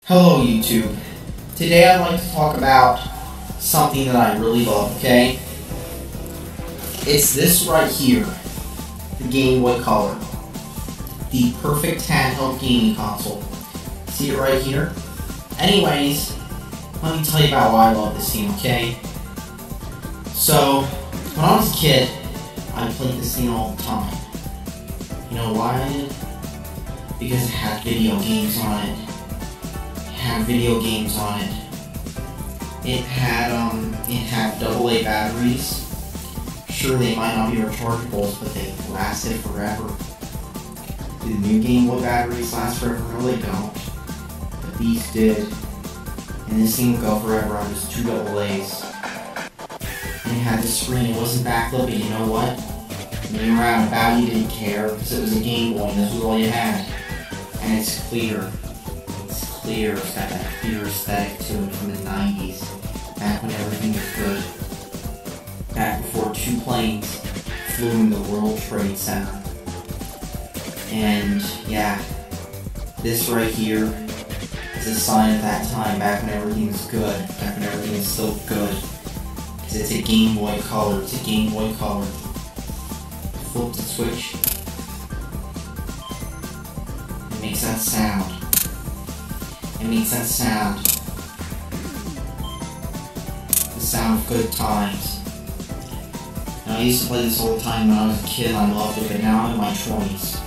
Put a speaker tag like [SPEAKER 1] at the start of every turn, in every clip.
[SPEAKER 1] Hello YouTube. Today I'd like to talk about something that I really love, okay? It's this right here, the Game Boy Color. The perfect handheld gaming console. See it right here? Anyways, let me tell you about why I love this thing, okay? So, when I was a kid, I played this thing all the time. You know why I did? Because it had video games on it. It had AA batteries. Sure, they might not be rechargeables, but they lasted forever. Do the new Game Boy batteries last forever? No, they don't. But these did. And this thing would go forever on just 2 AA's. And it had the screen. It wasn't backlit, but you know what? When you were out and about, you didn't care because it was a Game Boy and this was all you had. And it's clear. It's got that clear aesthetic to it from the 90s, back when everything was good, back before 2 planes flew in the World Trade Center. And yeah, this right here is a sign of that time, back when everything was good, back when everything was still good, because it's a Game Boy Color, Flip the switch, it makes that sound. The sound of good times. Now, I used to play this all the time when I was a kid and I loved it, but now I'm in my 20s.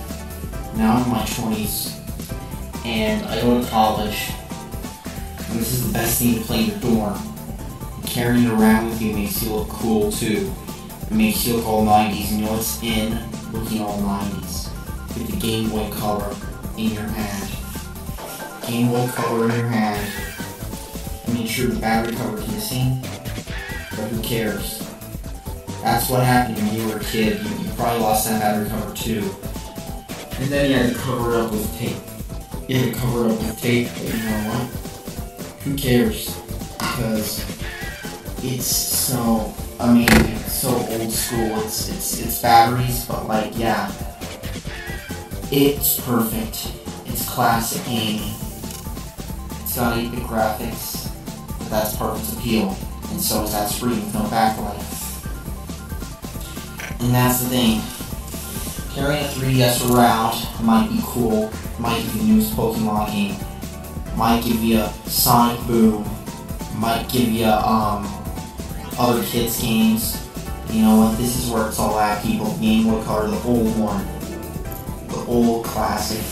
[SPEAKER 1] And I go to college. And this is the best thing to play in your dorm. And carrying it around with you makes you look cool too. It makes you look all 90s, and you know what's in looking all 90s? With the Game Boy Color in your hand. Game Boy Color in your hand. I mean, sure, the battery cover's missing, but who cares? That's what happened when you were a kid. You probably lost that battery cover too. And then you had to cover it up with tape. But you know what? Who cares? Because it's so amazing. It's so old school. It's batteries, but like, yeah. It's perfect. It's classic gaming. It's got 8-bit graphics, but that's part of its appeal, and so is that screen with no backlight. And that's the thing. Carrying a 3DS around might be cool, might give you the newest Pokemon game, might give you Sonic Boom, might give you other kids games. You know what? This is where it's all at, people. Game Boy Color, the old one, the old classic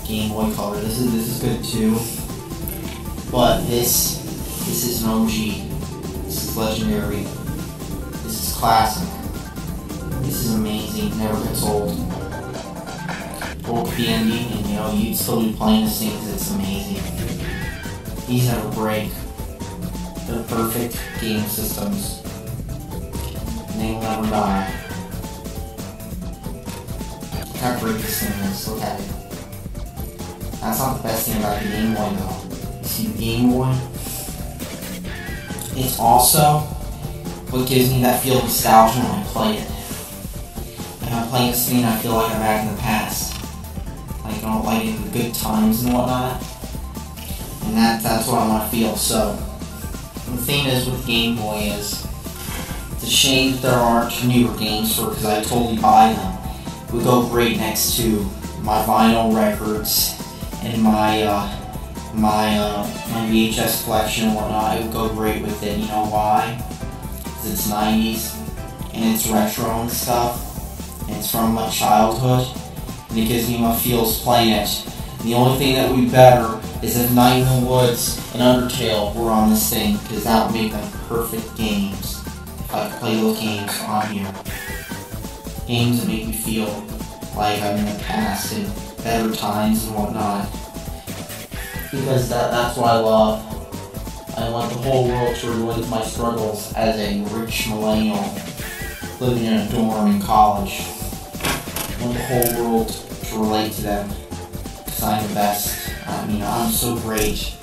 [SPEAKER 1] Game Boy Color. This is good too. But this is an OG. This is legendary. This is classic. This is amazing. Never gets old. Old could be ending, and you know, you'd still be playing this thing because it's amazing. These never break. They're perfect game systems. And they will never die. Look how great this thing is. Look at it. That's not the best thing about the Game Boy though. See the Game Boy? It's also what gives me that feel of nostalgia when I play it. When I'm playing this thing, I feel like I'm back in the past. Like, you know, like in the good times and whatnot. And that's what I want to feel. So, the thing is with Game Boy is, it's a shame that there aren't newer games for it, because I totally buy them. It would go great next to my vinyl records and my VHS collection and whatnot. It would go great with it. You know why? Because it's 90s, and it's retro and stuff, and it's from my childhood, and it gives me my feels playing it. And the only thing that would be better is if Night in the Woods and Undertale were on this thing, because that would make them perfect games. If I could play those games on here. Games that make me feel like I'm in the past and better times and whatnot. Because that's what I love. I want the whole world to relate my struggles as a rich millennial living in a dorm in college. I want the whole world to relate to them. Because I'm the best. I mean, I'm so great.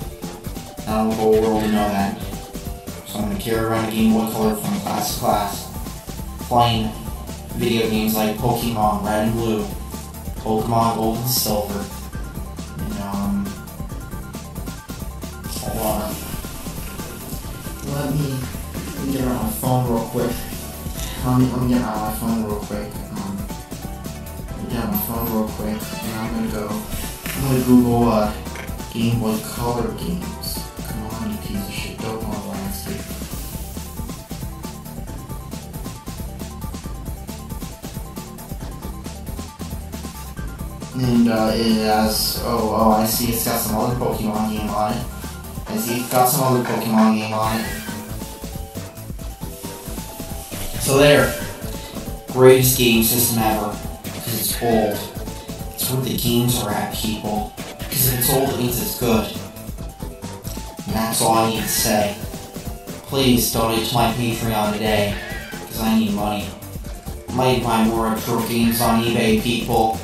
[SPEAKER 1] And I want the whole world to know that. So I'm going to carry around a Game Boy Color from class to class. Playing video games like Pokemon Red and Blue, Pokemon Gold and Silver, and let me get on my phone real quick. Let me get on my phone real quick. And I'm gonna Google Game Boy Color games. Come on, you piece of shit, don't want to last it. And it has, I see it's got some other Pokemon game on it. I see it's got some other Pokemon game on it. So there, greatest game system ever, because it's old. It's where the games are at, people. Because if it's old, it means it's good. And that's all I need to say. Please donate to my Patreon today, because I need money. I might buy more retro games on eBay, people.